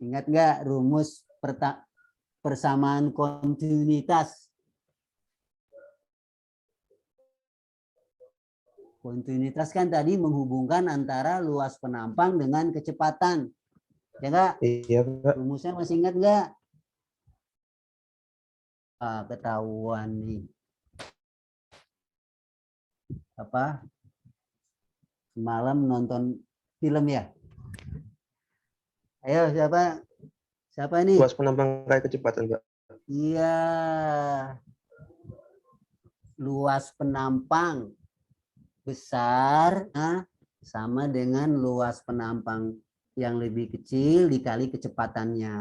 Ingat nggak rumus persamaan kontinuitas? Kontinuitas kan tadi menghubungkan antara luas penampang dengan kecepatan. Ya nggak? Iya, Pak. Rumusnya masih ingat nggak? Ketahuan nih. Apa? Semalam nonton film ya? Ayo siapa? Siapa ini? Luas penampang kayak kecepatan, Pak. Iya. Luas penampang besar sama dengan luas penampang yang lebih kecil dikali kecepatannya.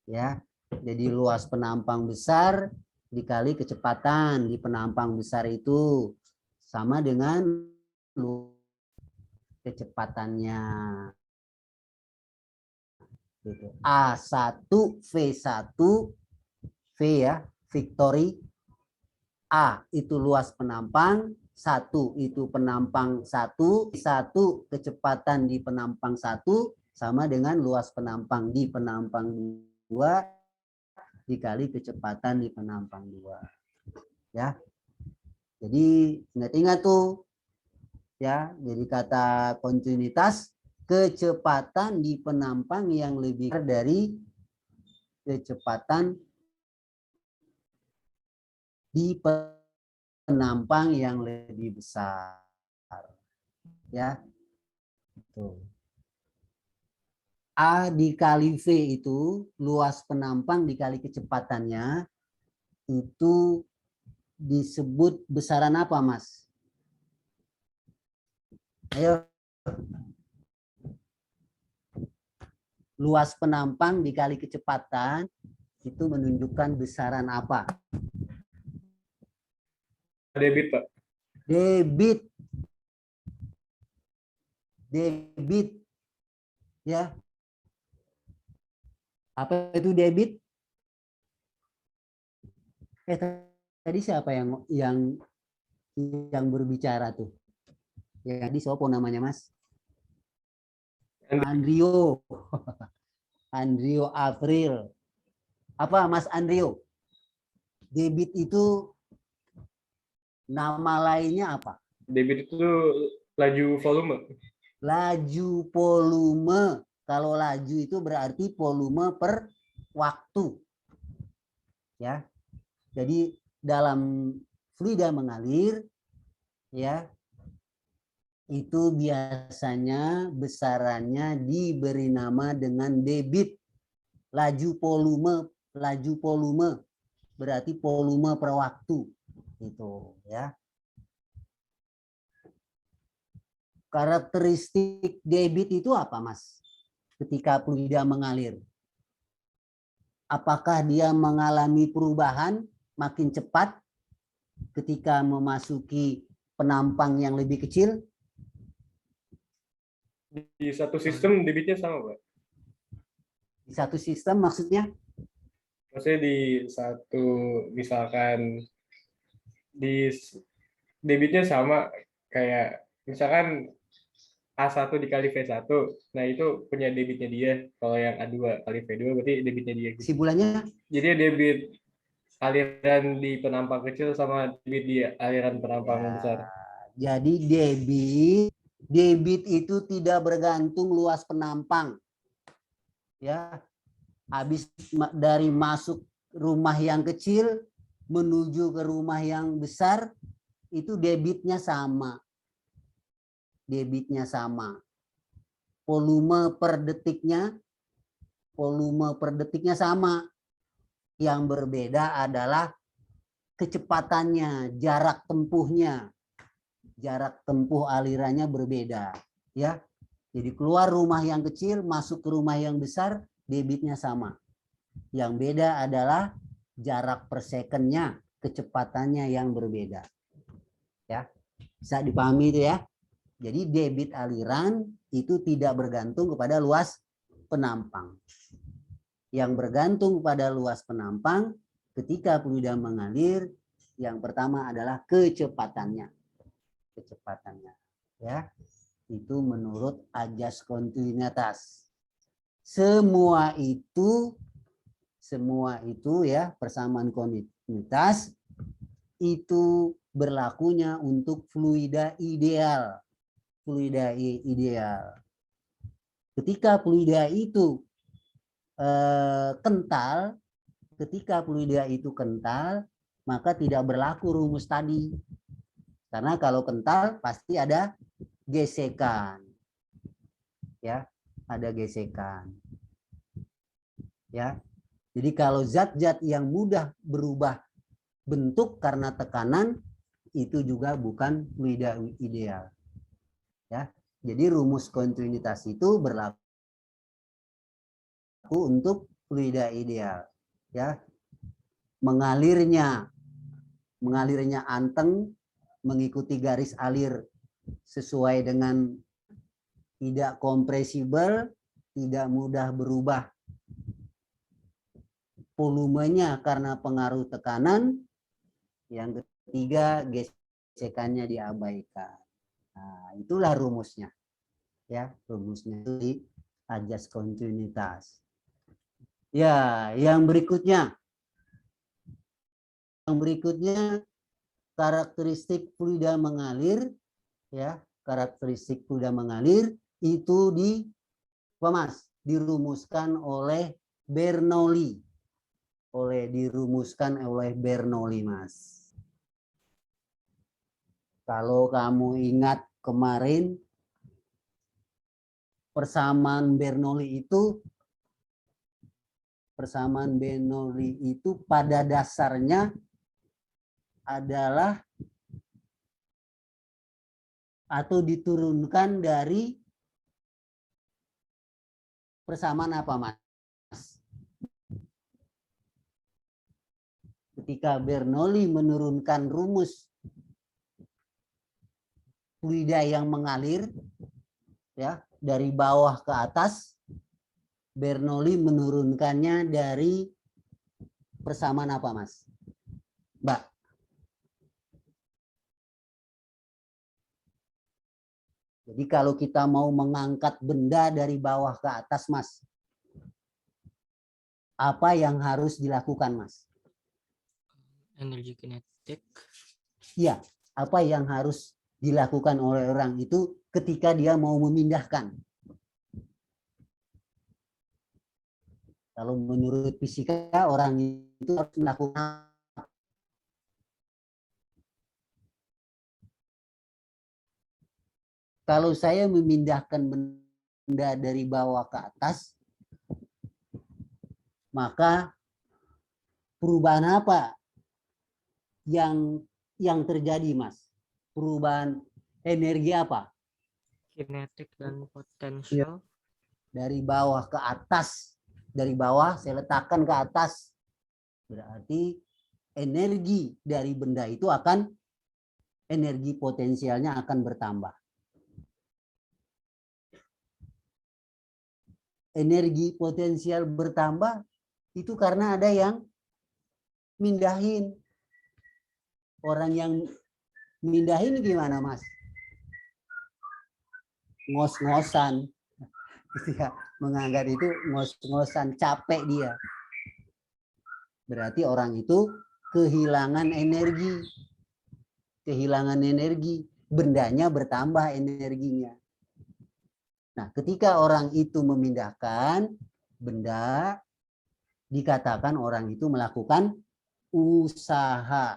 Ya. Jadi luas penampang besar dikali kecepatan di penampang besar itu sama dengan kecepatannya. Gitu. A1 V1 V ya, Victory. A itu luas penampang, 1 itu penampang 1 kecepatan di penampang 1 sama dengan luas penampang di penampang 2 dikali kecepatan di penampang 2. Ya. Jadi ingat-ingat tuh. Ya, jadi kata kontinuitas kecepatan di penampang yang lebih dari kecepatan di penampang yang lebih besar. Ya. Tuh. A dikali V itu luas penampang dikali kecepatannya itu disebut besaran apa, Mas? Ayo. Luas penampang dikali kecepatan itu menunjukkan besaran apa? Debit, Pak. Debit. Debit. Ya. Apa itu debit? Tadi siapa yang berbicara tuh? Ya, tadi siapa namanya, Mas? Andrio. Andrio April. Apa, Mas Andrio? Debit itu nama lainnya apa? Debit itu laju volume. Laju volume. Kalau laju itu berarti volume per waktu. Ya. Jadi dalam fluida mengalir ya itu biasanya besarannya diberi nama dengan debit. Laju volume berarti volume per waktu itu ya. Karakteristik debit itu apa, Mas? Ketika fluida mengalir. Apakah dia mengalami perubahan makin cepat ketika memasuki penampang yang lebih kecil? Di satu sistem debitnya sama, Pak. Di satu sistem maksudnya? Maksudnya di satu, misalkan di debitnya sama, kayak misalkan A1 dikali V1, nah itu punya debitnya dia. Kalau yang A2 kali V2 berarti debitnya dia. Kesimpulannya? Jadi debit aliran di penampang kecil sama debit di aliran penampang besar. Jadi debit itu tidak bergantung luas penampang. Ya. Habis dari masuk rumah yang kecil menuju ke rumah yang besar itu debitnya sama. Debitnya sama. Volume per detiknya sama. Yang berbeda adalah kecepatannya, jarak tempuhnya. Jarak tempuh alirannya berbeda, ya. Jadi keluar rumah yang kecil, masuk ke rumah yang besar, debitnya sama. Yang beda adalah jarak per secondnya, kecepatannya yang berbeda. Ya, bisa dipahami itu ya. Jadi debit aliran itu tidak bergantung kepada luas penampang. Yang bergantung pada luas penampang ketika fluida mengalir, yang pertama adalah kecepatannya. Kecepatannya. Ya, itu menurut ajas kontinuitas. semua itu ya, persamaan kontinuitas itu berlakunya untuk fluida ideal. Fluida ideal. Ketika fluida itu kental, maka tidak berlaku rumus tadi. Karena kalau kental pasti ada gesekan. Ya, ada gesekan. Ya. Jadi kalau zat-zat yang mudah berubah bentuk karena tekanan itu juga bukan fluida ideal. Ya. Jadi rumus kontinuitas itu berlaku untuk fluida ideal. Ya. Mengalirnya anteng mengikuti garis alir sesuai dengan tidak kompresibel, tidak mudah berubah volumenya karena pengaruh tekanan. Yang ketiga, gesekannya diabaikan. Nah, itulah rumusnya. Ya, rumusnya itu di ajas kontinuitas. Ya, yang berikutnya karakteristik fluida mengalir, ya, karakteristik fluida mengalir itu dirumuskan oleh Bernoulli. Mas. Kalau kamu ingat kemarin persamaan Bernoulli itu pada dasarnya adalah atau diturunkan dari persamaan apa, Mas? Ketika Bernoulli menurunkan rumus fluida yang mengalir ya dari bawah ke atas, Bernoulli menurunkannya dari persamaan apa, Mas? Mbak. Jadi kalau kita mau mengangkat benda dari bawah ke atas, Mas, apa yang harus dilakukan, Mas? Energi kinetik. Iya, apa yang harus dilakukan oleh orang itu ketika dia mau memindahkan? Kalau menurut fisika, orang itu harus melakukan kalau saya memindahkan benda dari bawah ke atas, maka perubahan apa yang terjadi, Mas? Perubahan energi apa? Kinetik dan potensial. Dari bawah ke atas. Dari bawah saya letakkan ke atas. Berarti energi dari benda itu energi potensialnya akan bertambah. Energi potensial bertambah itu karena ada yang mindahin. Orang yang mindahin gimana, Mas? Ngos-ngosan. Ketika menganggap itu ngos-ngosan, capek dia. Berarti orang itu kehilangan energi. Bendanya bertambah energinya. Nah, ketika orang itu memindahkan benda, dikatakan orang itu melakukan usaha.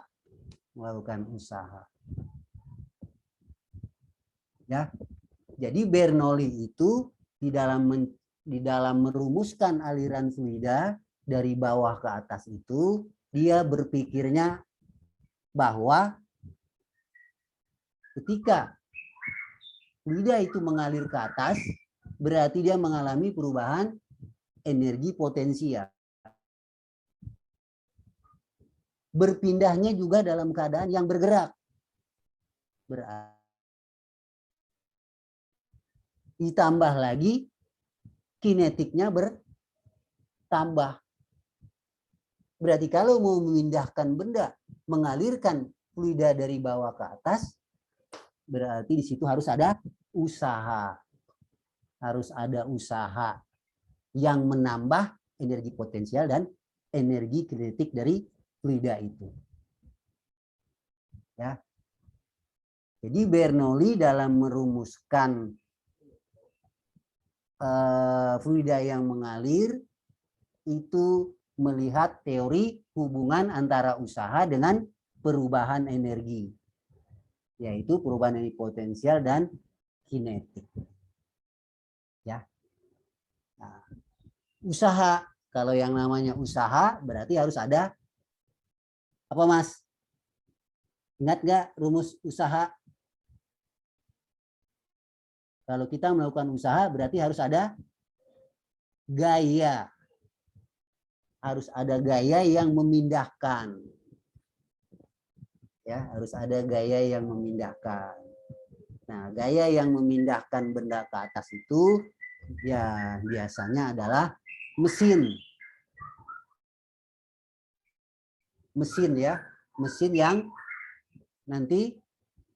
Ya. Jadi Bernoulli itu di dalam merumuskan aliran fluida dari bawah ke atas itu, dia berpikirnya bahwa ketika fluida itu mengalir ke atas, berarti dia mengalami perubahan energi potensial. Berpindahnya juga dalam keadaan yang bergerak. Ditambah lagi kinetiknya bertambah. Berarti kalau mau memindahkan benda, mengalirkan fluida dari bawah ke atas, berarti di situ harus ada usaha. yang menambah energi potensial dan energi kinetik dari fluida itu. Ya. Jadi Bernoulli dalam merumuskan fluida yang mengalir itu melihat teori hubungan antara usaha dengan perubahan energi, yaitu perubahan energi potensial dan kinetik. Ya. Nah, usaha, kalau yang namanya usaha berarti harus ada apa, Mas? Ingat nggak rumus usaha? Kalau kita melakukan usaha berarti harus ada gaya. Harus ada gaya yang memindahkan. Ya, harus ada gaya yang memindahkan. Nah, gaya yang memindahkan benda ke atas itu ya biasanya adalah mesin. Mesin ya, mesin yang nanti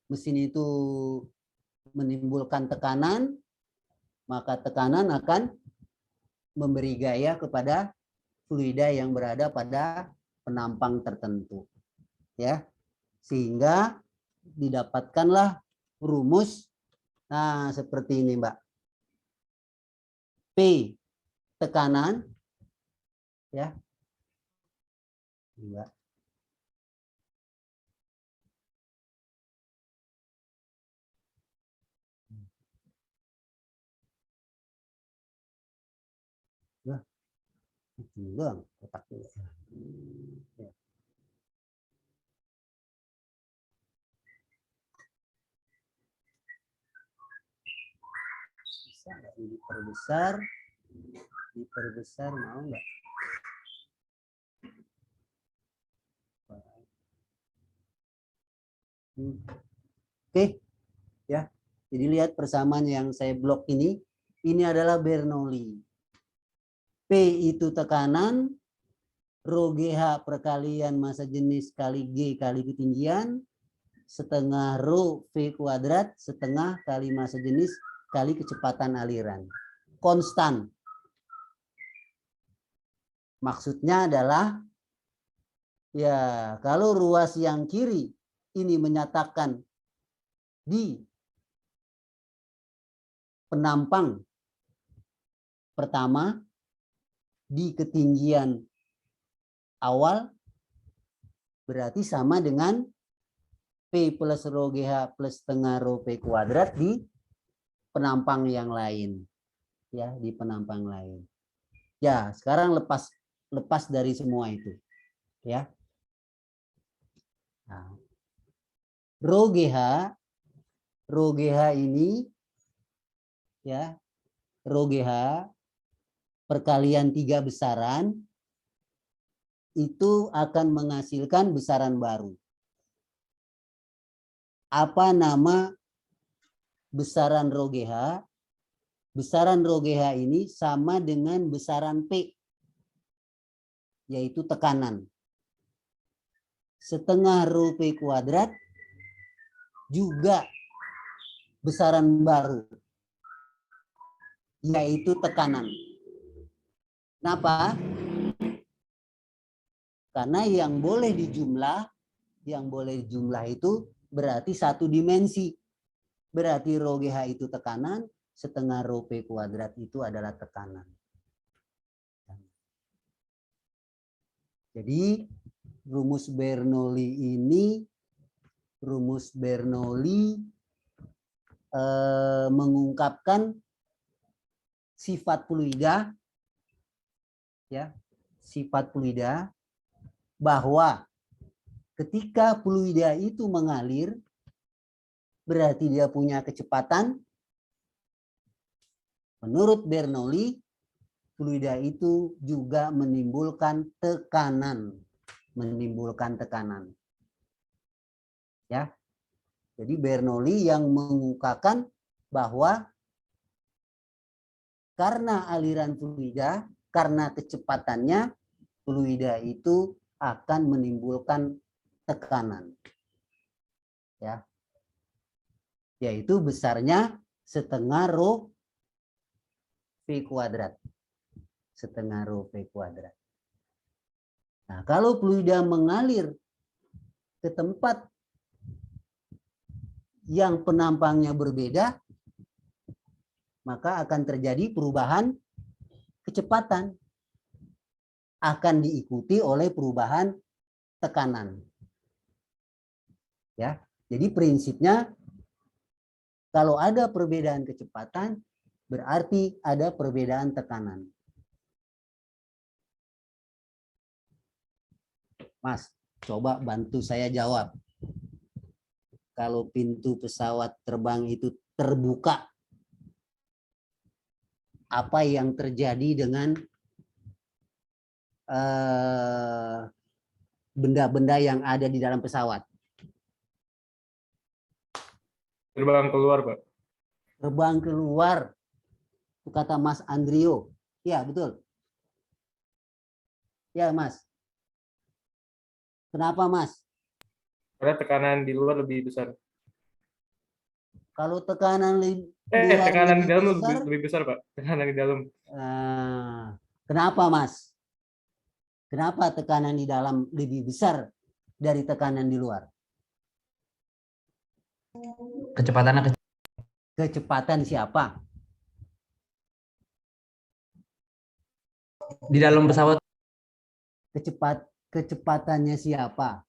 mesin itu menimbulkan tekanan, maka tekanan akan memberi gaya kepada fluida yang berada pada penampang tertentu. Ya. Sehingga didapatkanlah rumus nah seperti ini, Mbak. P tekanan ya. Mbak. Nah, itu doang kotaknya. Ya. Bisa nggak diperbesar mau nggak? Oke, ya. Jadi lihat persamaan yang saya blok ini adalah Bernoulli. P itu tekanan, rho GH perkalian massa jenis kali G kali ketinggian, setengah rho V kuadrat, setengah kali massa jenis kali kecepatan aliran. Konstan. Maksudnya adalah, ya kalau ruas yang kiri ini menyatakan di penampang pertama, di ketinggian awal, berarti sama dengan P plus rho GH plus setengah rho P kuadrat di penampang yang lain. Ya, di penampang lain. Ya, sekarang lepas dari semua itu. Ya. Nah, rho GH ini ya, rho GH perkalian 3 besaran itu akan menghasilkan besaran baru. Apa nama besaran rho GH? Besaran rho GH ini sama dengan besaran P, yaitu tekanan. Setengah rho P kuadrat juga besaran baru, yaitu tekanan. Kenapa? Karena yang boleh dijumlah itu berarti satu dimensi. Berarti rho GH itu tekanan, setengah rho P kuadrat itu adalah tekanan. Jadi rumus Bernoulli mengungkapkan sifat fluida, ya, sifat fluida, bahwa ketika fluida itu mengalir berarti dia punya kecepatan. Menurut Bernoulli, fluida itu juga menimbulkan tekanan, Ya. Jadi Bernoulli yang mengungkapkan bahwa karena aliran fluida, karena kecepatannya, fluida itu akan menimbulkan tekanan. Ya. Yaitu besarnya setengah rho V kuadrat. setengah rho V kuadrat. Nah, kalau fluida mengalir ke tempat yang penampangnya berbeda, maka akan terjadi perubahan kecepatan. Akan diikuti oleh perubahan tekanan. Ya, jadi prinsipnya kalau ada perbedaan kecepatan, berarti ada perbedaan tekanan. Mas, coba bantu saya jawab. Kalau pintu pesawat terbang itu terbuka, apa yang terjadi dengan benda-benda yang ada di dalam pesawat? Terbang keluar, Pak. Terbang keluar. Itu kata Mas Andrio. Ya, betul. Ya, Mas. Kenapa, Mas? Karena tekanan di luar lebih besar. Kalau tekanan luar Tekanan di lebih dalam besar, lebih besar, Pak. Tekanan di dalam. kenapa, Mas? Kenapa tekanan di dalam lebih besar dari tekanan di luar? Kecepatan siapa? Di dalam pesawat. Kecepatannya siapa?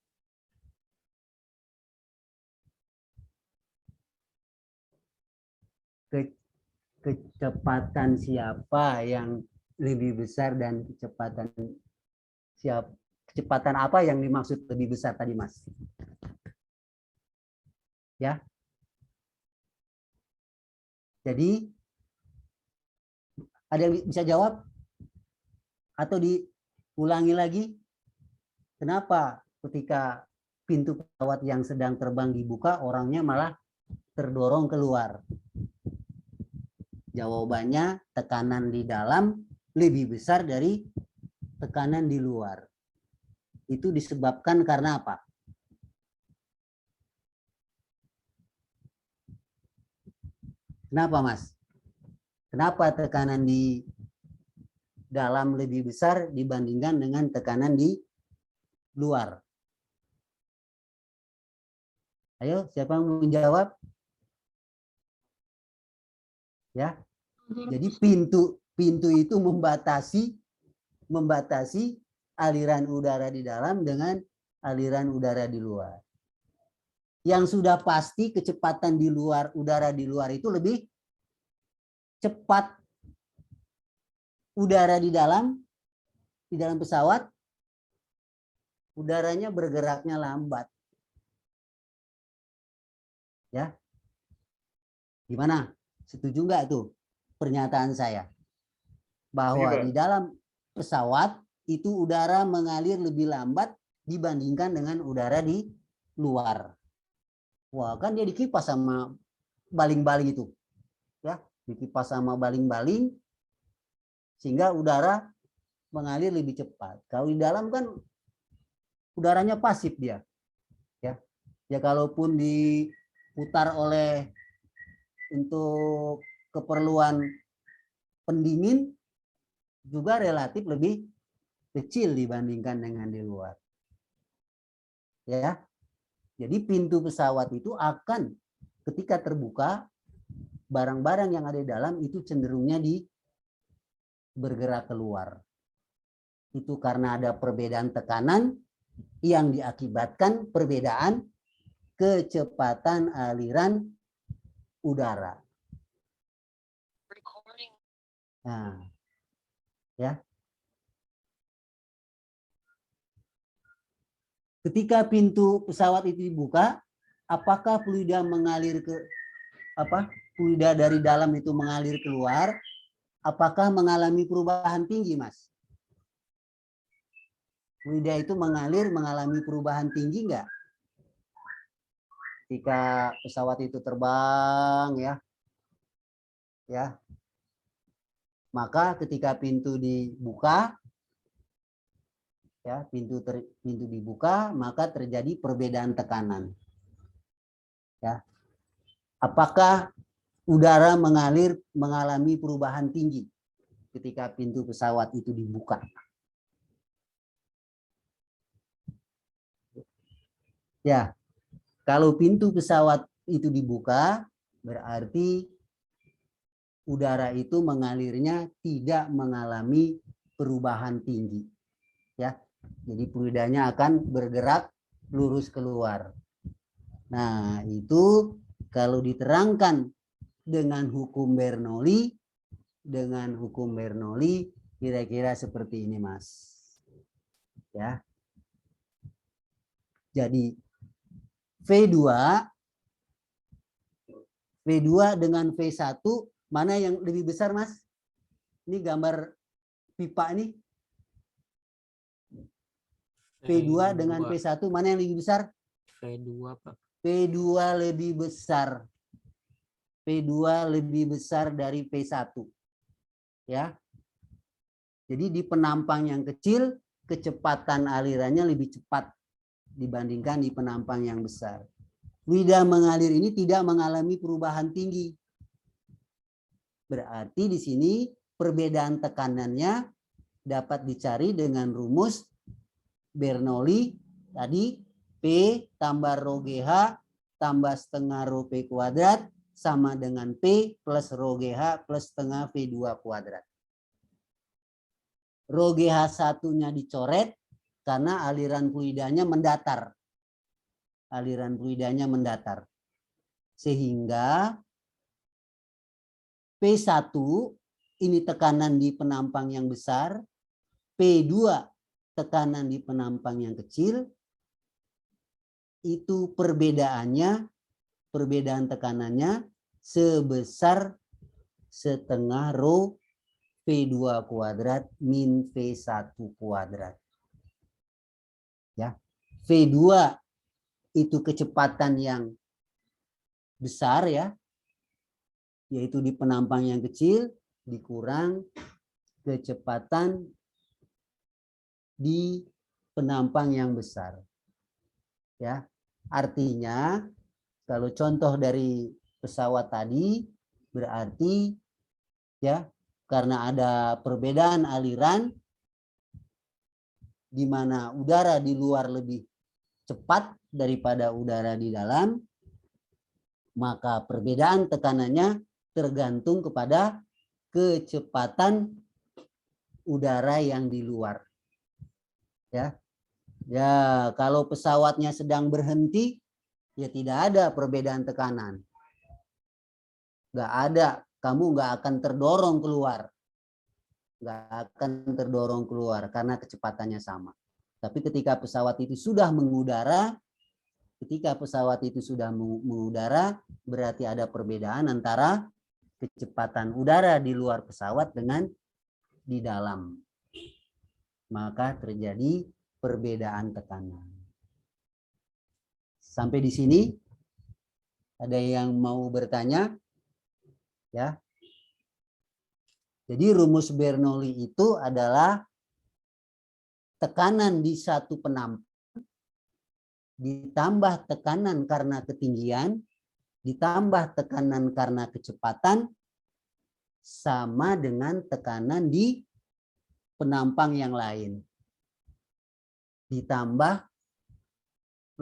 Kecepatan siapa yang lebih besar dan kecepatan apa yang dimaksud lebih besar tadi, Mas? Ya. Jadi ada yang bisa jawab? Atau diulangi lagi? Kenapa ketika pintu pesawat yang sedang terbang dibuka, orangnya malah terdorong keluar? Jawabannya, tekanan di dalam lebih besar dari tekanan di luar. Itu disebabkan karena apa? Kenapa, Mas? Kenapa tekanan di dalam lebih besar dibandingkan dengan tekanan di luar? Ayo, siapa yang menjawab? Ya. Jadi pintu itu membatasi aliran udara di dalam dengan aliran udara di luar. Yang sudah pasti kecepatan di luar, udara di luar itu lebih cepat. Udara di dalam pesawat, udaranya bergeraknya lambat. Ya. Gimana? Setuju nggak tuh pernyataan saya? Bahwa di dalam pesawat itu udara mengalir lebih lambat dibandingkan dengan udara di luar. Wah, kan dia dikipas sama baling-baling itu. Ya, dikipas sama baling-baling sehingga udara mengalir lebih cepat. Kalau di dalam kan udaranya pasif dia. Ya. Ya kalaupun diputar oleh untuk keperluan pendingin juga relatif lebih kecil dibandingkan dengan di luar. Ya. Jadi pintu pesawat itu akan ketika terbuka, barang-barang yang ada di dalam itu cenderungnya bergerak keluar. Itu karena ada perbedaan tekanan yang diakibatkan perbedaan kecepatan aliran udara. Nah, ya. Ketika pintu pesawat itu dibuka, apakah fluida mengalir fluida dari dalam itu mengalir keluar? Apakah mengalami perubahan tinggi, Mas? Fluida itu mengalami perubahan tinggi enggak? Ketika pesawat itu terbang, ya, maka ketika pintu dibuka, ya, pintu dibuka, maka terjadi perbedaan tekanan. Ya. Apakah udara mengalami perubahan tinggi ketika pintu pesawat itu dibuka? Ya, kalau pintu pesawat itu dibuka, berarti udara itu mengalirnya tidak mengalami perubahan tinggi. Ya, jadi fluidanya akan bergerak lurus keluar. Nah, itu kalau diterangkan dengan hukum Bernoulli, kira-kira seperti ini, Mas. Ya. Jadi V2 dengan V1 mana yang lebih besar, Mas? Ini gambar pipa ini. V2 dengan V1 mana yang lebih besar? V2, Pak. V2 lebih besar. V2 lebih besar dari V1. Ya. Jadi di penampang yang kecil, kecepatan alirannya lebih cepat dibandingkan di penampang yang besar. Fluida mengalir ini tidak mengalami perubahan tinggi. Berarti di sini perbedaan tekanannya dapat dicari dengan rumus Bernoulli tadi, P tambah rho GH tambah setengah rho P kuadrat sama dengan P plus rho GH plus setengah V2 kuadrat. Rho GH satunya dicoret karena aliran fluidanya mendatar. Aliran fluidanya mendatar. Sehingga P1 ini tekanan di penampang yang besar, P2 tekanan di penampang yang kecil, itu perbedaan tekanannya sebesar setengah rho V2 kuadrat min V1 kuadrat. Ya. V2 itu kecepatan yang besar ya, yaitu di penampang yang kecil dikurang kecepatan di penampang yang besar. Ya. Artinya kalau contoh dari pesawat tadi berarti ya karena ada perbedaan aliran di mana udara di luar lebih cepat daripada udara di dalam, maka perbedaan tekanannya tergantung kepada kecepatan udara yang di luar. Ya. Ya, kalau pesawatnya sedang berhenti, ya tidak ada perbedaan tekanan. Nggak ada, kamu nggak akan terdorong keluar. Nggak akan terdorong keluar karena kecepatannya sama. Tapi ketika pesawat itu sudah mengudara, berarti ada perbedaan antara kecepatan udara di luar pesawat dengan di dalam. Maka terjadi perbedaan tekanan. Sampai di sini ada yang mau bertanya? Ya. Jadi rumus Bernoulli itu adalah tekanan di satu penampang ditambah tekanan karena ketinggian ditambah tekanan karena kecepatan sama dengan tekanan di penampang yang lain. Ditambah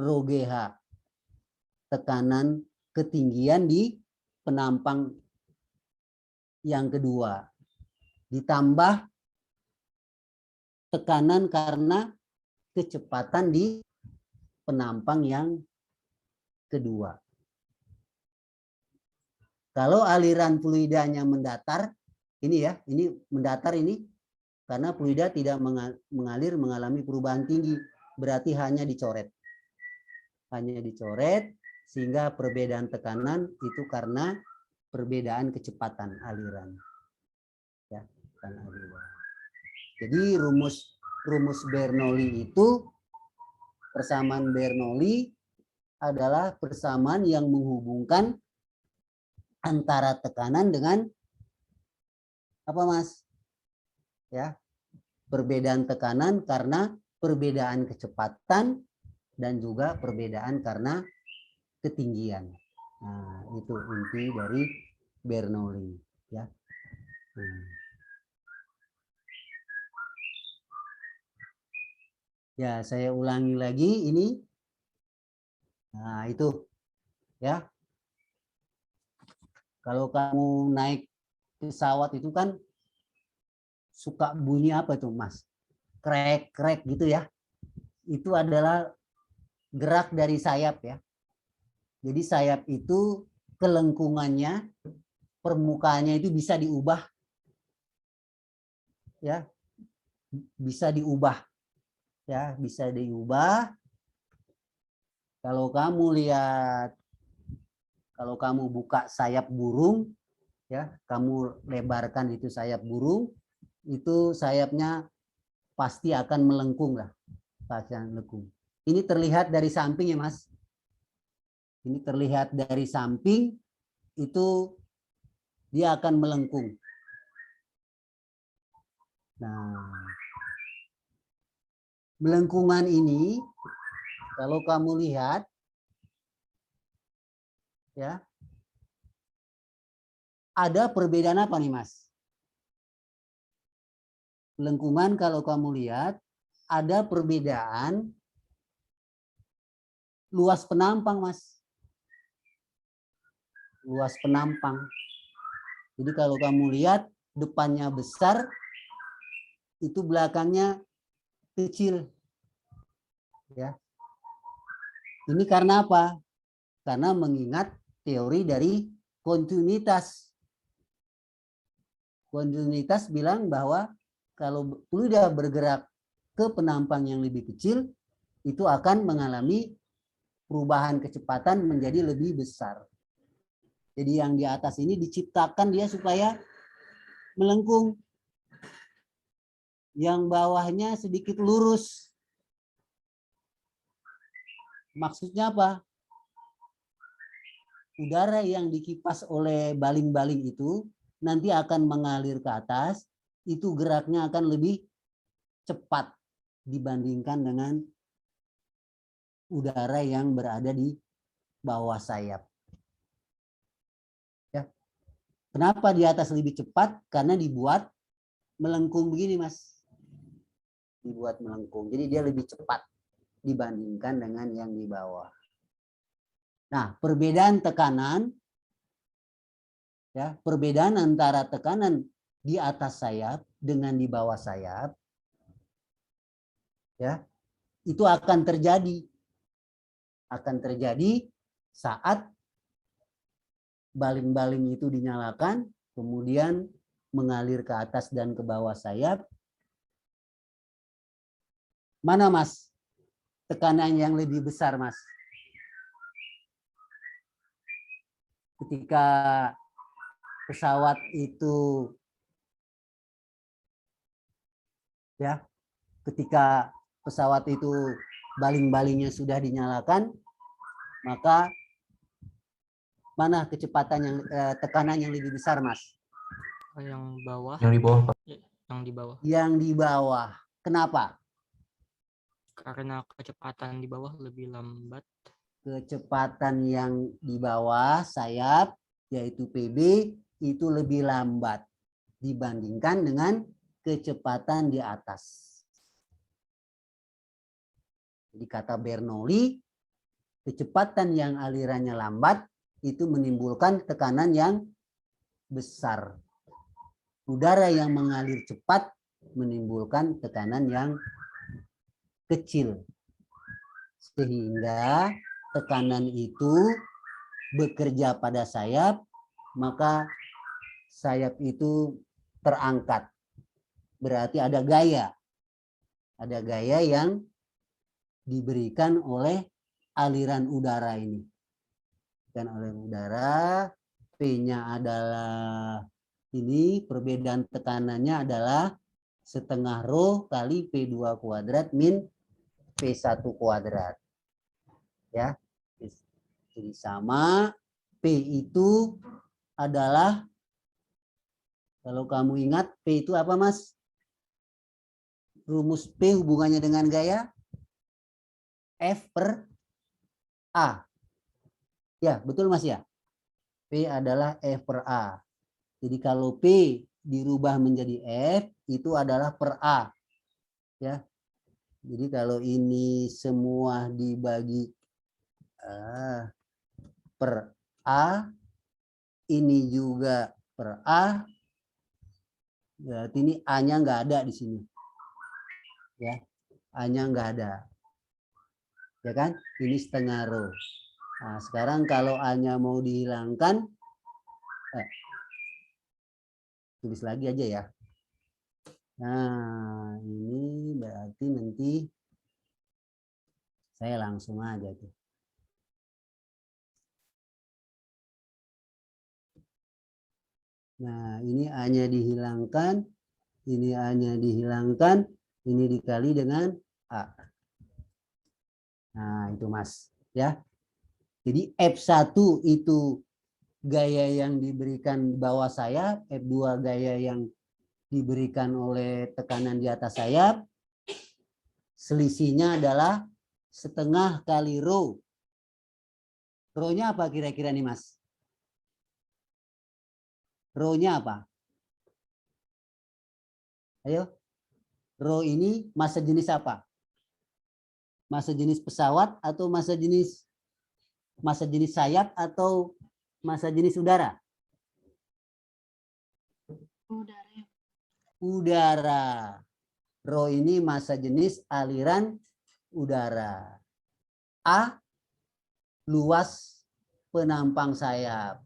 rho GH, tekanan ketinggian di penampang yang kedua. Ditambah tekanan karena kecepatan di penampang yang kedua. Kalau aliran fluidanya mendatar, ini ya, ini mendatar ini, karena fluida tidak mengalir mengalami perubahan tinggi, berarti hanya dicoret. Hanya dicoret, sehingga perbedaan tekanan itu karena perbedaan kecepatan aliran. Ya, aliran. Jadi rumus Bernoulli itu, persamaan Bernoulli adalah persamaan yang menghubungkan antara tekanan dengan apa, Mas? Ya, perbedaan tekanan karena perbedaan kecepatan dan juga perbedaan karena ketinggian. Nah, itu inti dari Bernoulli. Ya. Ya, saya ulangi lagi ini. Nah, itu ya. Kalau kamu naik pesawat itu kan suka bunyi apa tuh, Mas? Krek-krek gitu ya. Itu adalah gerak dari sayap ya. Jadi sayap itu kelengkungannya, permukaannya itu bisa diubah ya. Bisa diubah ya, bisa diubah. Kalau kamu buka sayap burung ya, kamu lebarkan itu sayap burung, itu sayapnya pasti akan melengkung lah, pasti akan melengkung. Ini terlihat dari samping ya, Mas. Ini terlihat dari samping, itu dia akan melengkung. Nah, melengkungan ini kalau kamu lihat ya, ada perbedaan apa nih, Mas? Melengkungan kalau kamu lihat ada perbedaan luas penampang, Mas. Luas penampang. Jadi kalau kamu lihat depannya besar, itu belakangnya kecil. Ya. Ini karena apa? Karena mengingat teori dari kontinuitas. Kontinuitas bilang bahwa kalau fluida bergerak ke penampang yang lebih kecil, itu akan mengalami perubahan kecepatan menjadi lebih besar. Jadi yang di atas ini diciptakan dia supaya melengkung. Yang bawahnya sedikit lurus. Maksudnya apa? Udara yang dikipas oleh baling-baling itu nanti akan mengalir ke atas, itu geraknya akan lebih cepat dibandingkan dengan udara yang berada di bawah sayap. Ya. Kenapa di atas lebih cepat? Karena dibuat melengkung begini, Mas. Dibuat melengkung. Jadi dia lebih cepat dibandingkan dengan yang di bawah. Nah, perbedaan tekanan, ya, perbedaan antara tekanan di atas sayap dengan di bawah sayap, ya, itu akan terjadi saat baling-baling itu dinyalakan, kemudian mengalir ke atas dan ke bawah sayap. Mana, Mas, tekanan yang lebih besar, Mas? Ketika pesawat itu ya, ketika pesawat itu baling-balingnya sudah dinyalakan, maka mana kecepatan yang tekanan yang lebih besar, Mas? Yang bawah. Yang di bawah, Pak. Yang di bawah. Yang di bawah. Kenapa? Karena kecepatan di bawah lebih lambat. Kecepatan yang di bawah sayap, yaitu PB, itu lebih lambat dibandingkan dengan kecepatan di atas. Jadi kata Bernoulli, kecepatan yang alirannya lambat itu menimbulkan tekanan yang besar. Udara yang mengalir cepat menimbulkan tekanan yang kecil. Sehingga tekanan itu bekerja pada sayap, maka sayap itu terangkat. Berarti ada gaya. Ada gaya yang diberikan oleh aliran udara ini. Dan aliran udara, P-nya adalah ini, perbedaan tekanannya adalah setengah rho kali P2 kuadrat min P1 kuadrat. Ya. Jadi sama, P itu adalah, kalau kamu ingat, P itu apa, Mas? Rumus P hubungannya dengan gaya? F per A. Ya, betul, Mas ya? P adalah F per A. Jadi kalau P dirubah menjadi F, itu adalah per A. Ya. Jadi kalau ini semua dibagi per A, ini juga per A, berarti ini A-nya nggak ada di sini. Ya, A-nya nggak ada. Ya kan? Ini setengah row. Nah, sekarang kalau A-nya mau dihilangkan, tulis lagi aja ya. Nah, ini berarti nanti saya langsung aja tuh. Nah, ini A-nya dihilangkan, ini A-nya dihilangkan, ini dikali dengan A. Nah, itu Mas, ya. Jadi F1 itu gaya yang diberikan di bawah sayap, F2 gaya yang diberikan oleh tekanan di atas sayap. Selisihnya adalah setengah kali rho. Rho-nya apa kira-kira nih, Mas? Rho-nya apa? Ayo. Rho ini massa jenis apa? Massa jenis pesawat atau massa jenis sayap atau massa jenis udara? Udara. Rho ini massa jenis aliran udara. A, luas penampang sayap.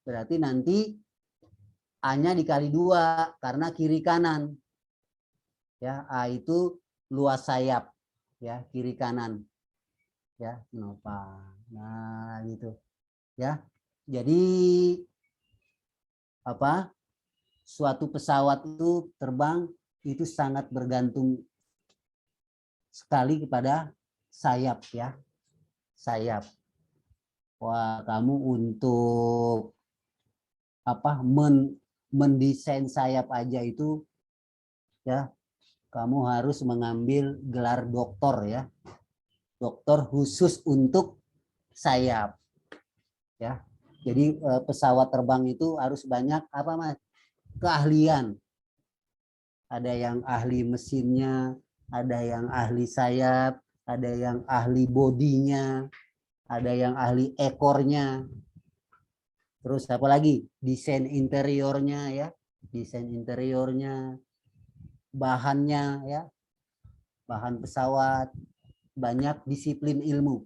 Berarti nanti A-nya dikali 2 karena kiri kanan. Ya, A itu luas sayap, ya, kiri kanan. Ya, penopang. Nah, gitu. Ya. Jadi apa? Suatu pesawat itu terbang itu sangat bergantung sekali kepada sayap, ya. Sayap. Wah, kamu untuk apa mendesain sayap aja itu, ya, kamu harus mengambil gelar doktor, ya, doktor khusus untuk sayap, ya. Jadi pesawat terbang itu harus banyak apa, Mas, keahlian. Ada yang ahli mesinnya, ada yang ahli sayap, ada yang ahli bodinya, ada yang ahli ekornya. Terus apa lagi? Desain interiornya, ya, desain interiornya, bahannya, ya, bahan pesawat, banyak disiplin ilmu,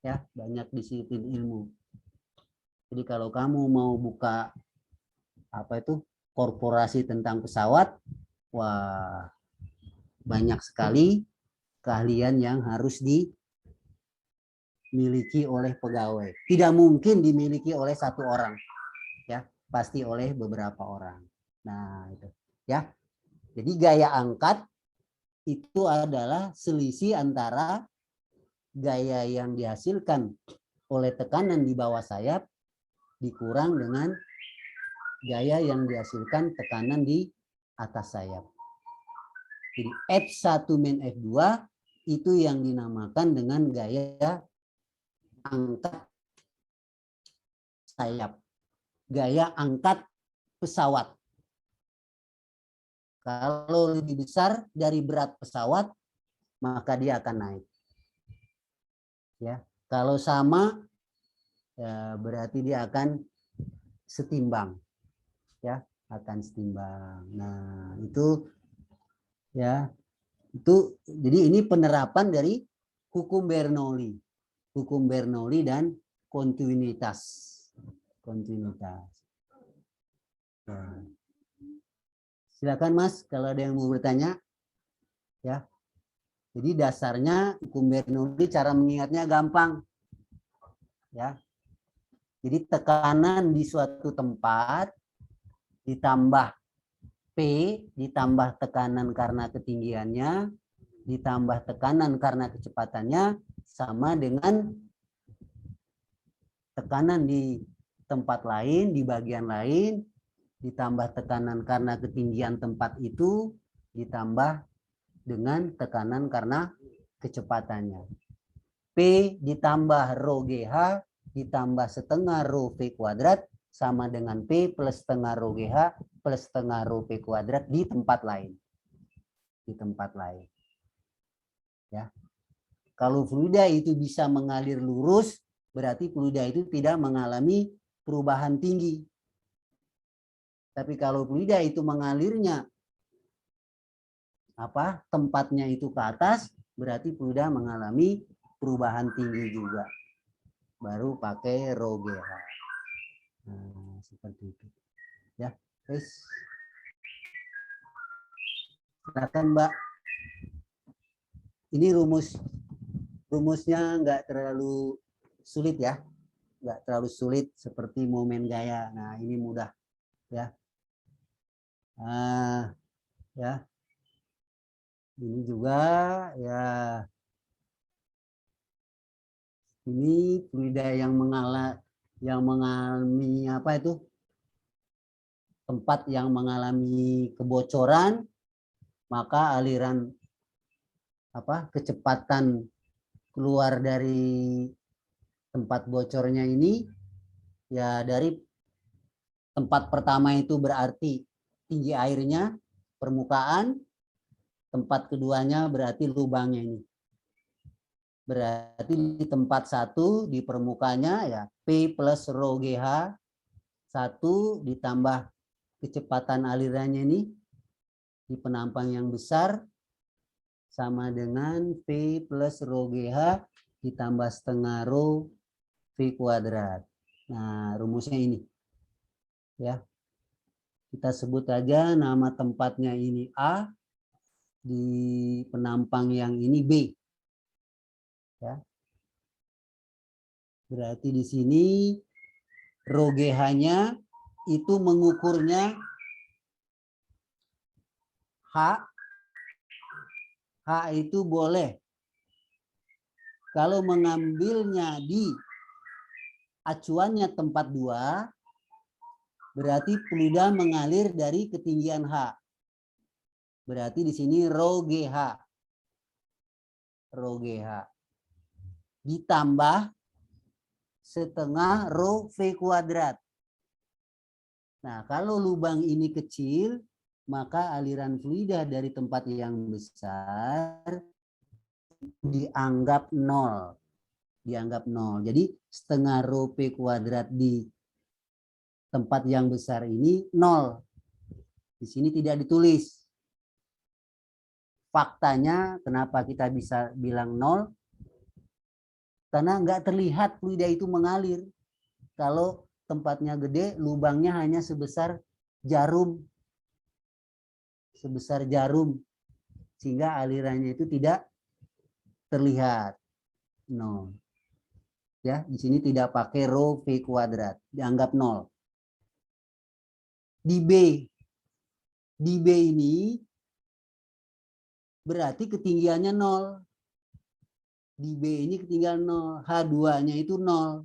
ya, banyak disiplin ilmu. Jadi kalau kamu mau buka apa itu korporasi tentang pesawat, wah, banyak sekali keahlian yang harus dimiliki oleh pegawai. Tidak mungkin dimiliki oleh satu orang, ya, pasti oleh beberapa orang. Nah, itu, ya. Jadi gaya angkat itu adalah selisih antara gaya yang dihasilkan oleh tekanan di bawah sayap dikurang dengan gaya yang dihasilkan tekanan di atas sayap. Jadi F1 min F2 itu yang dinamakan dengan gaya angkat sayap. Gaya angkat pesawat. Kalau lebih besar dari berat pesawat, maka dia akan naik. Ya, kalau sama, ya berarti dia akan setimbang, ya, akan setimbang. Nah, itu, ya, itu jadi ini penerapan dari hukum Bernoulli, dan kontinuitas. Nah, silakan Mas, kalau ada yang mau bertanya, ya. Jadi dasarnya hukum Bernoulli, cara mengingatnya gampang, ya. Jadi tekanan di suatu tempat ditambah P ditambah tekanan karena ketinggiannya ditambah tekanan karena kecepatannya sama dengan tekanan di tempat lain, di bagian lain, ditambah tekanan karena ketinggian tempat itu ditambah dengan tekanan karena kecepatannya. P ditambah rho GH ditambah setengah rho V kuadrat sama dengan P plus setengah rho GH plus setengah rho V kuadrat di tempat lain. Di tempat lain. Ya. Kalau fluida itu bisa mengalir lurus, berarti fluida itu tidak mengalami perubahan tinggi. Tapi kalau fluida itu mengalirnya tempatnya itu ke atas, berarti fluida mengalami perubahan tinggi juga. Baru pakai rho GH. Nah, seperti itu. Ya, guys. Silakan, Mbak. Ini rumusnya nggak terlalu sulit ya, nggak terlalu sulit seperti momen gaya. Nah, ini mudah ya. Ya. Ini juga ya. Ini fluida yang mengalami apa itu? Tempat yang mengalami kebocoran, maka aliran kecepatan keluar dari tempat bocornya ini ya dari tempat pertama itu berarti tinggi airnya, permukaan, tempat keduanya berarti lubangnya ini. Berarti di tempat satu di permukaannya ya P plus rho GH 1 ditambah kecepatan alirannya ini di penampang yang besar sama dengan P plus rho GH ditambah setengah rho V kuadrat. Nah, rumusnya ini. Ya. Kita sebut aja nama tempatnya ini A, di penampang yang ini B. Ya. Berarti di sini rho GH-nya itu mengukurnya H. H itu boleh kalau mengambilnya di acuannya tempat 2, berarti fluida mengalir dari ketinggian H. Berarti di sini rho GH. Rho GH. Ditambah setengah rho V kuadrat. Nah, kalau lubang ini kecil, maka aliran fluida dari tempat yang besar dianggap 0. Dianggap 0. Jadi setengah rho V kuadrat di tempat yang besar ini 0. Di sini tidak ditulis. Faktanya kenapa kita bisa bilang 0? Karena nggak terlihat fluida itu mengalir. Kalau tempatnya gede, lubangnya hanya sebesar jarum. Sebesar jarum. Sehingga alirannya itu tidak terlihat. 0. Ya, di sini tidak pakai rho V kuadrat, dianggap 0. Di B ini berarti ketinggiannya 0. Di B ini ketinggian 0. H2-nya itu 0.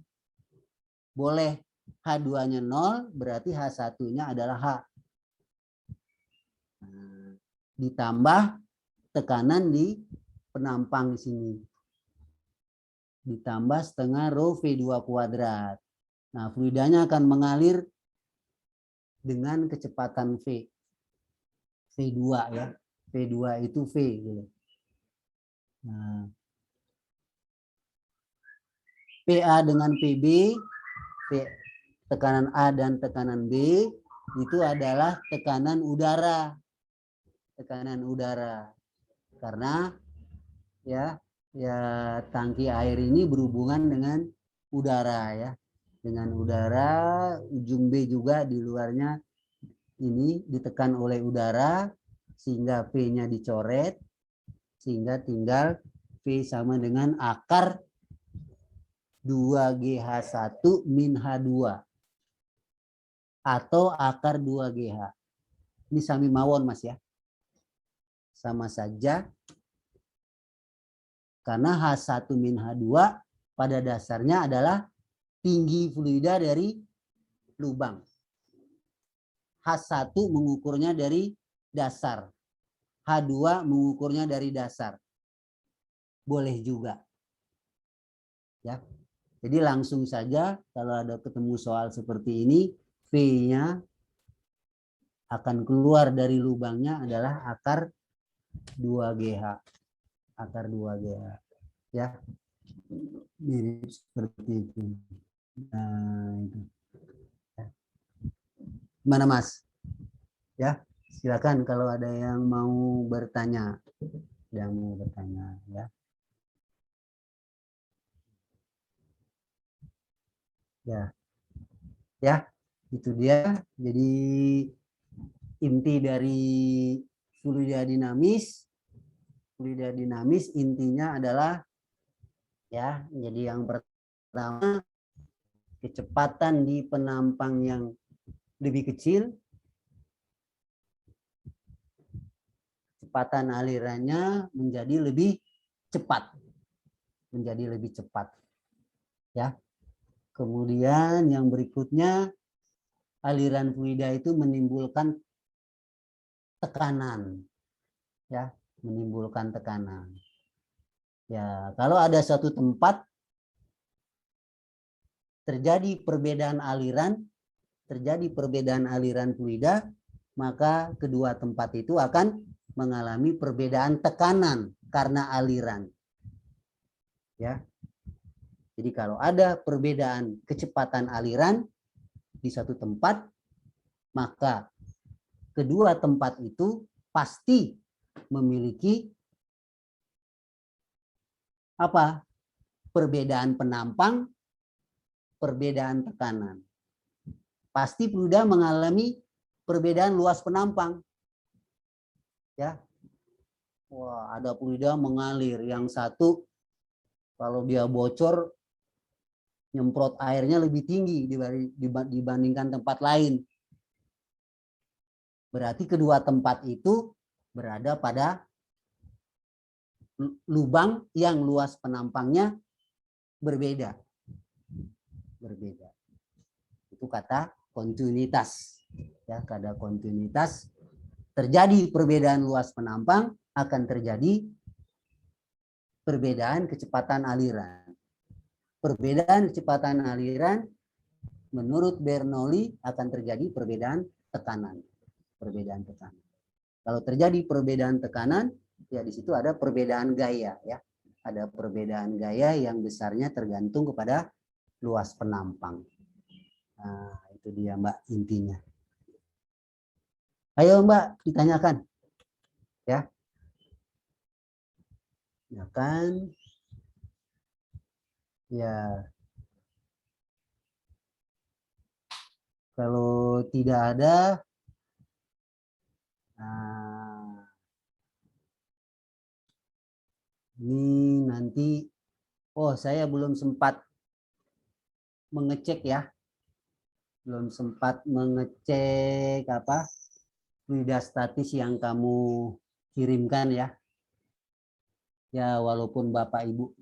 Boleh H2-nya 0, berarti H1-nya adalah H. Nah, ditambah tekanan di penampang di sini. Ditambah setengah rho V2 kuadrat. Nah, fluidanya akan mengalir dengan kecepatan V. V2 ya. V2 itu V. Gitu. Nah, PA dengan PB, tekanan A dan tekanan B itu adalah tekanan udara. Tekanan udara. Karena ya tangki air ini berhubungan dengan udara ya. Dengan udara, ujung B juga di luarnya ini ditekan oleh udara sehingga V-nya dicoret sehingga tinggal V sama dengan akar 2GH1 min H2 atau akar 2GH. Ini sami mawon Mas ya. Sama saja karena H1 min H2 pada dasarnya adalah tinggi fluida dari lubang. H1 mengukurnya dari dasar. H2 mengukurnya dari dasar. Boleh juga. Ya. Jadi langsung saja kalau ada ketemu soal seperti ini, V-nya akan keluar dari lubangnya adalah akar 2GH. akar 2GA. Ya. Mirip seperti itu. Nah, itu. Gimana Mas? Ya, silakan kalau ada yang mau bertanya. Yang mau bertanya ya. Ya. Ya, itu dia. Jadi inti dari fluida dinamis. Fluida dinamis intinya adalah ya, jadi yang pertama kecepatan di penampang yang lebih kecil, kecepatan alirannya menjadi lebih cepat. Menjadi lebih cepat. Ya. Kemudian yang berikutnya aliran fluida itu menimbulkan tekanan. Ya, menimbulkan tekanan. Ya, kalau ada satu tempat terjadi perbedaan aliran fluida, maka kedua tempat itu akan mengalami perbedaan tekanan karena aliran. Ya. Jadi kalau ada perbedaan kecepatan aliran di satu tempat, maka kedua tempat itu pasti memiliki apa? Perbedaan penampang, perbedaan tekanan. Pasti fluida mengalami perbedaan luas penampang. Ya. Wah, ada fluida mengalir, yang satu kalau dia bocor nyemprot airnya lebih tinggi dibandingkan tempat lain. Berarti kedua tempat itu berada pada lubang yang luas penampangnya berbeda. Berbeda. Itu kata kontinuitas. Ya, kata kontinuitas. Terjadi perbedaan luas penampang, akan terjadi perbedaan kecepatan aliran. Perbedaan kecepatan aliran menurut Bernoulli akan terjadi perbedaan tekanan. Perbedaan tekanan. Kalau terjadi perbedaan tekanan, ya di situ ada perbedaan gaya, ya. Ada perbedaan gaya yang besarnya tergantung kepada luas penampang. Nah, itu dia Mbak intinya. Ayo Mbak, ditanyakan. Ya. Ya kan? Ya. Kalau tidak ada, nah, ini nanti, oh saya belum sempat mengecek ya. Belum sempat mengecek apa fluida statis yang kamu kirimkan ya. Ya walaupun Bapak Ibu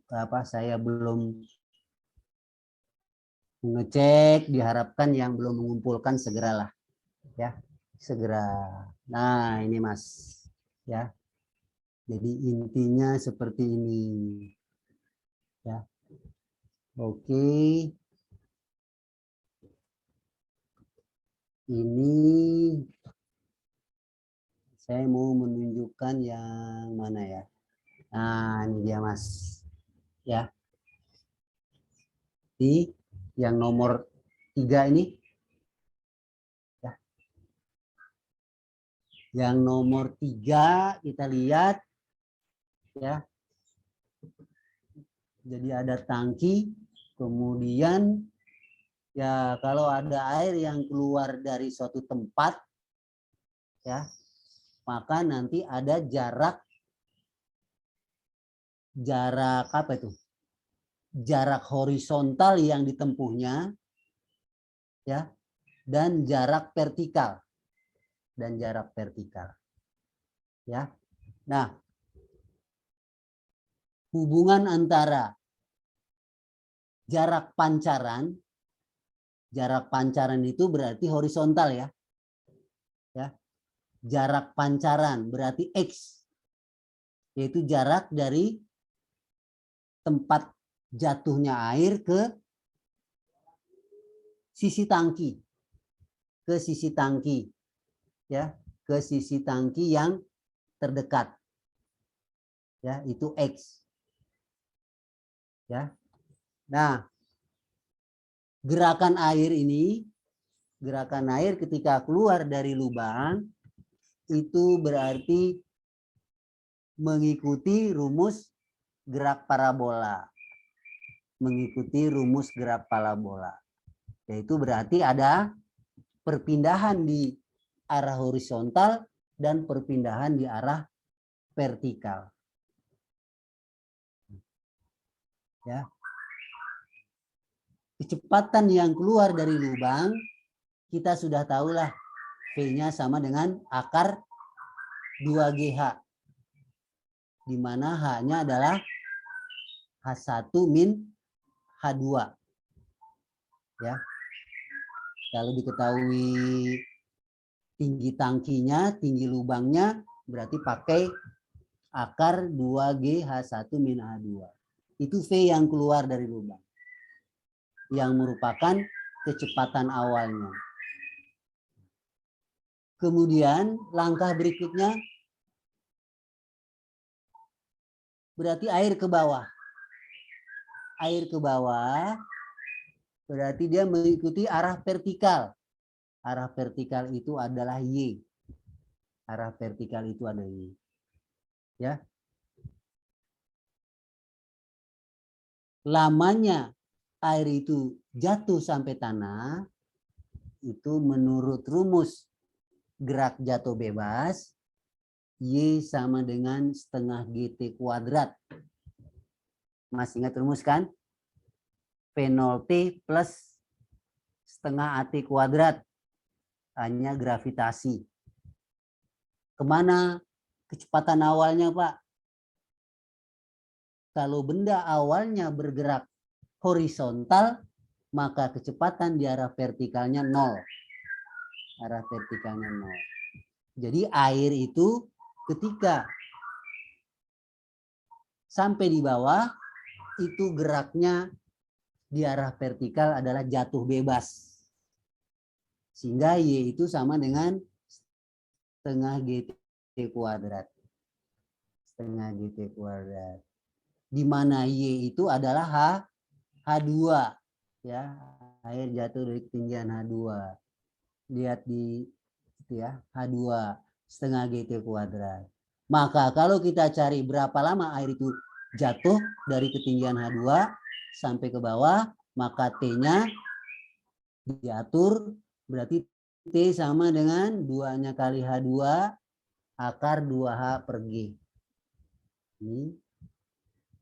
saya belum mengecek, diharapkan yang belum mengumpulkan segeralah ya, segera. Nah, ini Mas ya. Jadi intinya seperti ini ya. Oke. Ini saya mau menunjukkan yang mana ya. Nah, ini dia Mas. Ya. Di yang nomor 3 ini. Ya. Yang nomor 3 kita lihat ya. Jadi ada tangki, kemudian ya kalau ada air yang keluar dari suatu tempat ya, maka nanti ada jarak apa itu? Jarak horizontal yang ditempuhnya ya, dan jarak vertikal. Ya. Nah, hubungan antara jarak pancaran itu berarti horizontal ya. Ya. Jarak pancaran berarti X, yaitu jarak dari tempat jatuhnya air ke sisi tangki. Ya, ke sisi tangki yang terdekat. Ya, itu X. Ya. Nah, gerakan air ketika keluar dari lubang itu berarti mengikuti rumus gerak parabola. Mengikuti rumus gerak parabola. Yaitu berarti ada perpindahan di arah horizontal dan perpindahan di arah vertikal. Ya. Kecepatan yang keluar dari lubang kita sudah tahulah V-nya sama dengan akar 2GH. Di mana H-nya adalah H1 min H2. Ya. Kalau diketahui tinggi tangkinya, tinggi lubangnya, berarti pakai akar 2G H1 min H2. Itu V yang keluar dari lubang. Yang merupakan kecepatan awalnya. Kemudian langkah berikutnya berarti air ke bawah. Air ke bawah berarti dia mengikuti arah vertikal. Arah vertikal itu adalah Y. Arah vertikal itu adalah Y. Ya. Lamanya air itu jatuh sampai tanah itu menurut rumus gerak jatuh bebas Y sama dengan setengah GT kuadrat. Masih ingat rumus kan? P0T plus setengah AT kuadrat. Hanya gravitasi. Kemana kecepatan awalnya, Pak? Kalau benda awalnya bergerak horizontal, maka kecepatan di arah vertikalnya 0. Arah vertikalnya 0. Jadi air itu ketika sampai di bawah, itu geraknya di arah vertikal adalah jatuh bebas. Sehingga Y itu sama dengan setengah GT kuadrat. Setengah GT kuadrat. Di mana Y itu adalah H2. Ya, air jatuh dari ketinggian H2. Lihat di itu ya, H2 setengah GT kuadrat. Maka kalau kita cari berapa lama air itu jatuh dari ketinggian H2 sampai ke bawah, maka T-nya diatur berarti T sama dengan 2-nya kali H2 akar 2H per G. Ini.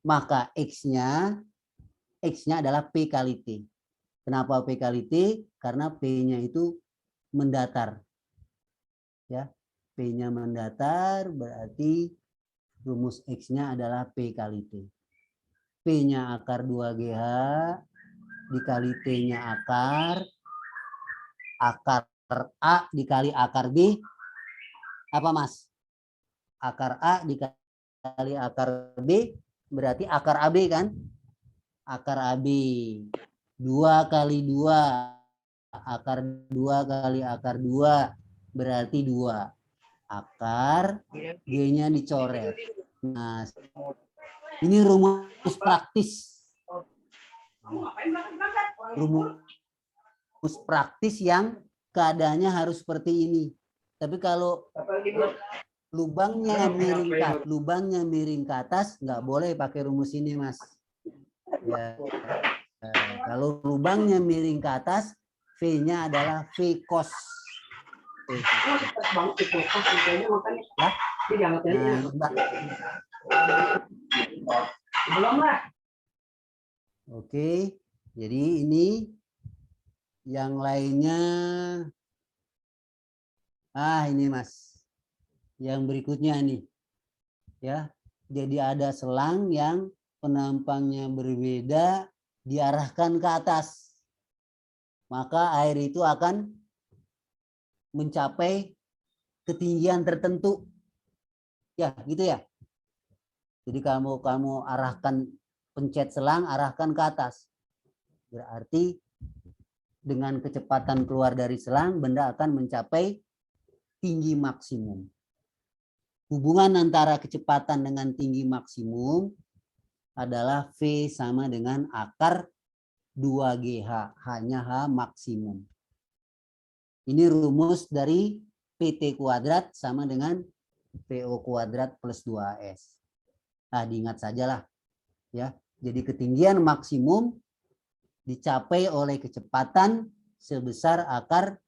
Maka X-nya adalah P kali T. Kenapa P kali T? Karena P-nya itu mendatar. Ya, P-nya mendatar berarti rumus X-nya adalah P kali T. P-nya akar 2GH dikali T-nya akar A dikali akar B. Apa, Mas? Akar A dikali akar B berarti akar AB kan? Akar AB. 2 kali 2. Akar 2 kali akar 2 berarti 2. Akar G-nya dicoret. Nah, ini rumus praktis. Rumus praktis yang keadaannya harus seperti ini. Tapi kalau lubangnya miring ke atas, nggak boleh pakai rumus ini, Mas. Ya. Kalau lubangnya miring ke atas, V-nya adalah V cos. Oke, jadi ini yang lainnya. Ini Mas, yang berikutnya nih, ya. Jadi ada selang yang penampangnya berbeda diarahkan ke atas, maka air itu akan mencapai ketinggian tertentu, ya, gitu ya. Jadi kamu arahkan pencet selang, arahkan ke atas, berarti dengan kecepatan keluar dari selang, benda akan mencapai tinggi maksimum. hubungan antara kecepatan dengan tinggi maksimum adalah V sama dengan akar 2GH, hanya H maksimum. Ini rumus dari PT kuadrat sama dengan PO kuadrat plus 2S. Nah, diingat sajalah. Ya. Jadi ketinggian maksimum dicapai oleh kecepatan sebesar akar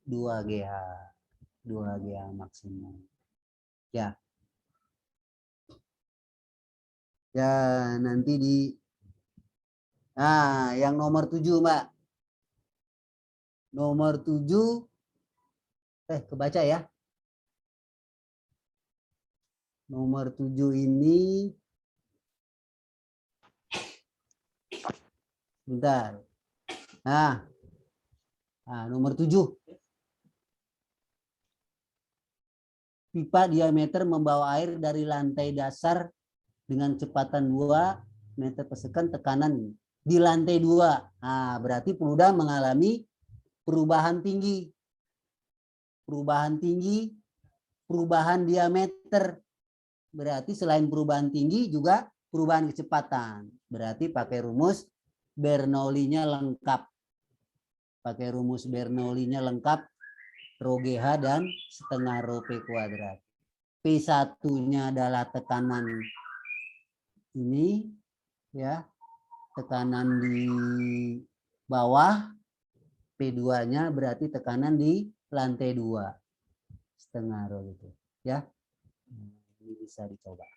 2GH. 2GH maksimum. Ya. Ya, nanti di nah, yang nomor 7, Mbak. Nomor 7 kebaca ya. Nomor 7 ini bentar. Nah, nomor 7. Pipa diameter membawa air dari lantai dasar dengan kecepatan 2 meter per second, tekanan di lantai 2. Nah, berarti peluda mengalami perubahan tinggi. Perubahan tinggi, perubahan diameter. Berarti selain perubahan tinggi juga perubahan kecepatan. Berarti pakai rumus Bernoulli-nya lengkap. Pakai rumus Bernoulli-nya lengkap. Rho GH dan setengah Rho P kuadrat. P1-nya adalah tekanan ini, ya, tekanan di bawah. P2-nya berarti tekanan di lantai 2. Setengah Rho itu, ya. Ini bisa dicoba.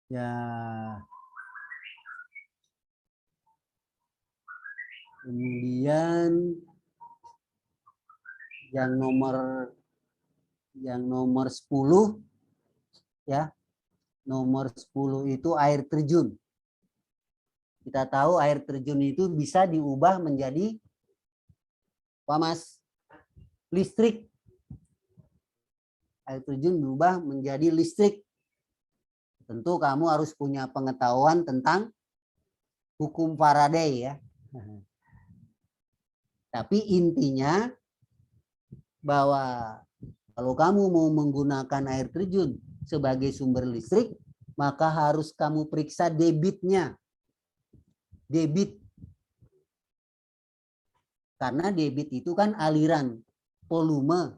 Ya. Kemudian yang nomor 10, ya. Nomor 10 itu air terjun. Kita tahu air terjun itu bisa diubah menjadi apa, Mas? Listrik. Air terjun diubah menjadi listrik. Tentu kamu harus punya pengetahuan tentang hukum Faraday, ya. Tapi intinya bahwa kalau kamu mau menggunakan air terjun sebagai sumber listrik, maka harus kamu periksa debitnya. Debit. Karena debit itu kan aliran, volume.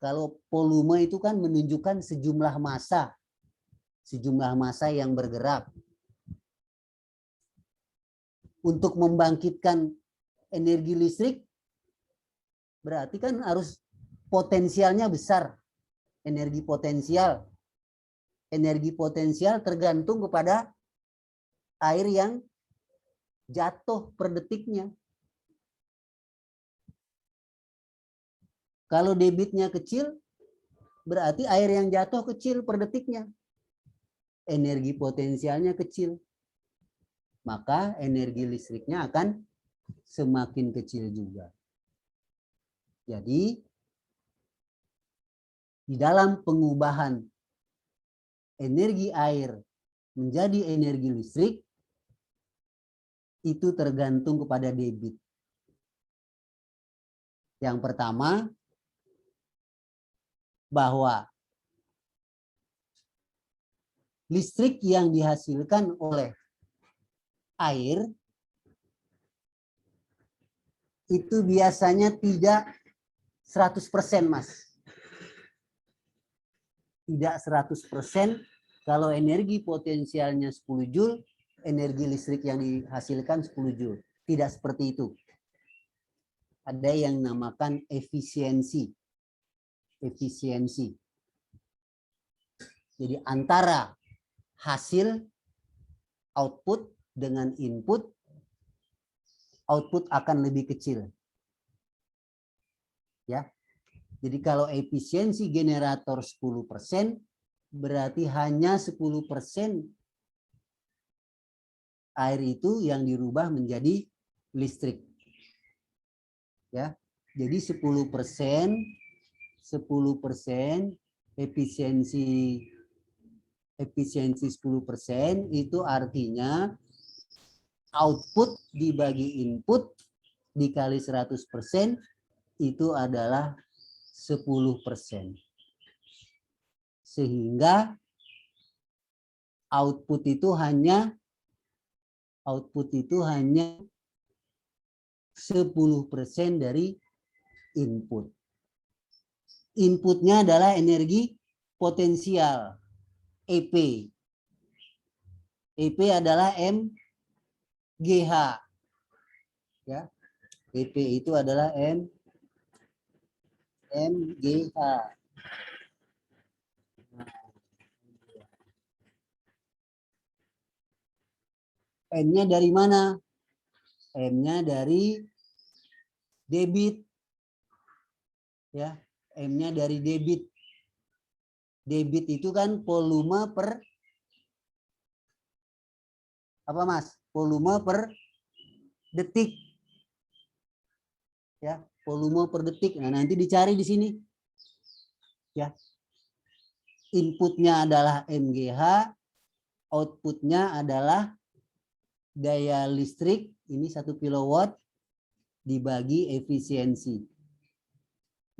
Kalau volume itu kan menunjukkan sejumlah massa. Sejumlah massa yang bergerak. Untuk membangkitkan energi listrik, berarti kan harus potensialnya besar. Energi potensial. Energi potensial tergantung kepada air yang jatuh per detiknya. Kalau debitnya kecil, berarti air yang jatuh kecil per detiknya. Energi potensialnya kecil. Maka energi listriknya akan semakin kecil juga. Jadi, di dalam pengubahan energi air menjadi energi listrik, itu tergantung kepada debit. Yang pertama, bahwa listrik yang dihasilkan oleh air itu biasanya tidak 100%, Mas. Tidak 100%. Kalau energi potensialnya 10 Joule, energi listrik yang dihasilkan 10 Joule. Tidak seperti itu. Ada yang namakan efisiensi. Efisiensi. Jadi antara hasil output dengan input, output akan lebih kecil. Ya. Jadi kalau efisiensi generator 10%, berarti hanya 10% air itu yang dirubah menjadi listrik. Ya. Jadi 10% efisiensi 10% itu artinya output dibagi input dikali 100% itu adalah 10%. Sehingga output itu hanya 10% dari input. Inputnya adalah energi potensial, EP. EP adalah MGH. Ya. EP itu adalah MGH. M-nya dari mana? M-nya dari debit. Ya, M-nya dari debit. Debit itu kan volume per apa, Mas? Volume per detik. Ya, volume per detik. Nah, nanti dicari di sini. Ya. Inputnya adalah MGH, outputnya adalah daya listrik, ini 1 kilowatt dibagi efisiensi.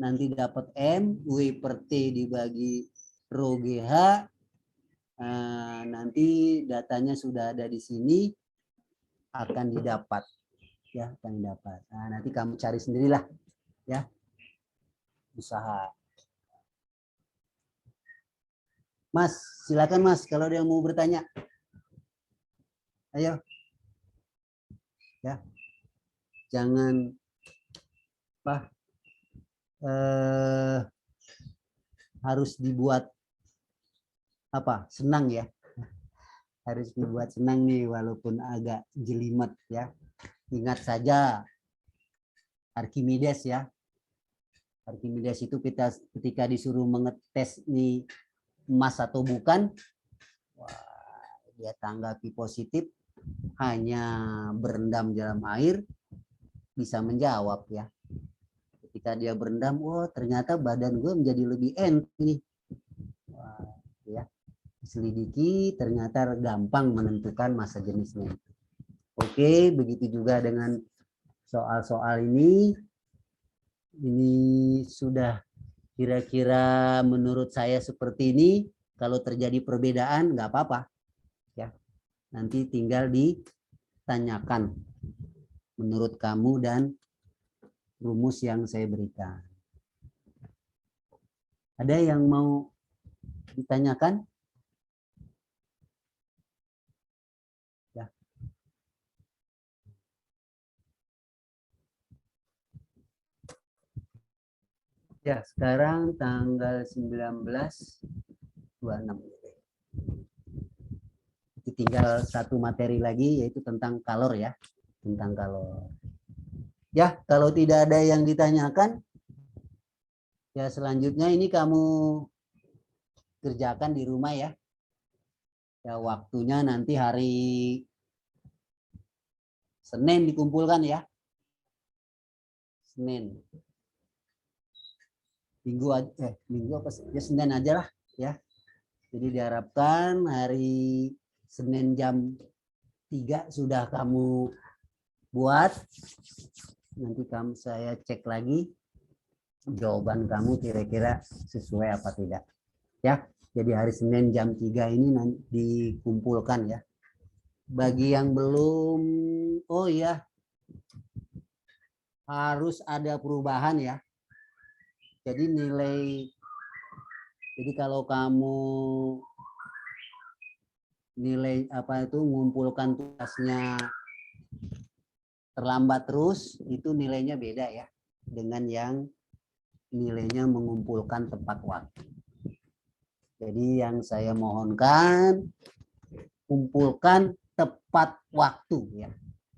Nanti dapat M, W per T dibagi rho GH. Nanti datanya sudah ada di sini, akan didapat. Ya, akan didapat. Nah, nanti kamu cari sendirilah. Ya, usaha. Mas, silakan Mas, kalau ada yang mau bertanya. Ayo. Ya, jangan harus dibuat senang ya, harus dibuat senang nih walaupun agak jelimet ya. Ingat saja Archimedes ya, Archimedes itu ketika disuruh mengetes nih emas atau bukan, dia tanggapi positif, hanya berendam dalam air bisa menjawab ya. Ketika dia berendam, ternyata badan gue menjadi lebih enteng nih. Ya, selidiki ternyata gampang menentukan massa jenisnya. Oke, begitu juga dengan soal-soal ini. Ini sudah kira-kira menurut saya seperti ini. Kalau terjadi perbedaan nggak apa-apa. Ya, nanti tinggal ditanyakan menurut kamu dan rumus yang saya berikan. Ada yang mau ditanyakan? Ya. Ya, sekarang tanggal 19/26. Itu tinggal satu materi lagi, yaitu tentang kalor ya. Tentang kalor. Ya, kalau tidak ada yang ditanyakan, ya selanjutnya ini kamu kerjakan di rumah ya. Ya, waktunya nanti hari Senin dikumpulkan ya. Senin. Minggu apa sih? Ya Senin aja lah ya. Jadi diharapkan hari Senin jam 3 sudah kamu buat. Nanti saya cek lagi jawaban kamu kira-kira sesuai apa tidak. Ya. Jadi hari Senin jam 3 ini nanti dikumpulkan ya. Bagi yang belum, harus ada perubahan ya. Jadi kalau kamu nilai mengumpulkan tugasnya terlambat terus, itu nilainya beda ya dengan yang nilainya mengumpulkan tepat waktu. Jadi yang saya mohonkan, kumpulkan tepat waktu ya.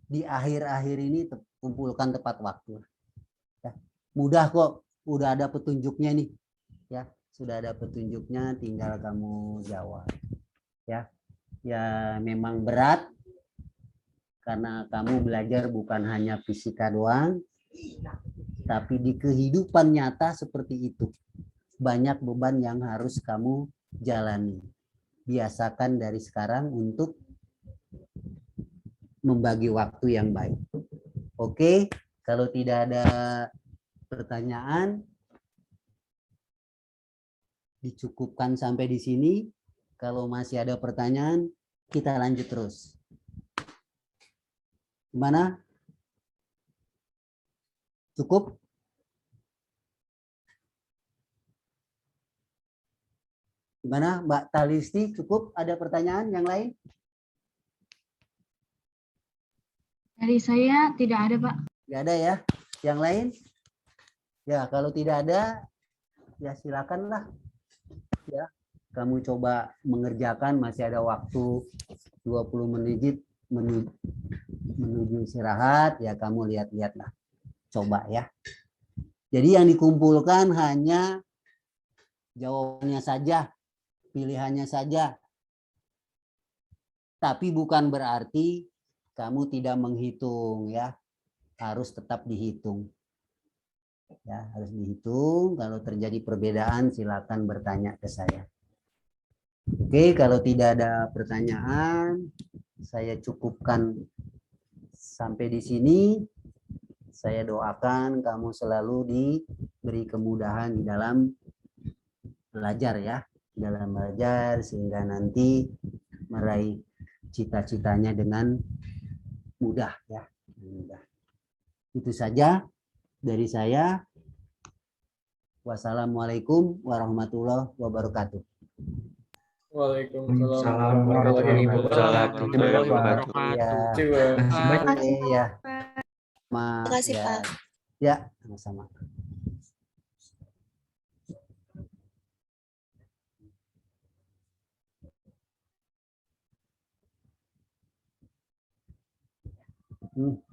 Di akhir-akhir ini kumpulkan tepat waktu. Ya. Mudah kok, udah ada petunjuknya nih. Ya, sudah ada petunjuknya, tinggal kamu jawab. Ya. Ya memang berat karena kamu belajar bukan hanya fisika doang, tapi di kehidupan nyata seperti itu. Banyak beban yang harus kamu jalani. Biasakan dari sekarang untuk membagi waktu yang baik. Oke, kalau tidak ada pertanyaan, dicukupkan sampai di sini. Kalau masih ada pertanyaan, kita lanjut terus. Gimana? Cukup? Gimana, Mbak Talisti? Cukup? Ada pertanyaan yang lain? Dari saya tidak ada, Pak. Tidak ada ya? Yang lain? Ya, kalau tidak ada, ya silakanlah. Ya, kamu coba mengerjakan, masih ada waktu 20 menit menuju istirahat, ya kamu lihat-lihatlah. Coba ya. Jadi yang dikumpulkan hanya jawabannya saja, pilihannya saja. Tapi bukan berarti kamu tidak menghitung ya. Harus tetap dihitung. Ya, harus dihitung. Kalau terjadi perbedaan silakan bertanya ke saya. Oke, kalau tidak ada pertanyaan, saya cukupkan sampai di sini. Saya doakan kamu selalu diberi kemudahan di dalam belajar ya, dalam belajar sehingga nanti meraih cita-citanya dengan mudah ya. Mudah. Itu saja dari saya. Wassalamualaikum warahmatullahi wabarakatuh. Waalaikumsalam warahmatullahi warahmatullahi wabarakatuh. wabarakatuh. Ya, Coba. ya. Terima kasih, Ya. Pak. Ya, sama-sama. Hmm.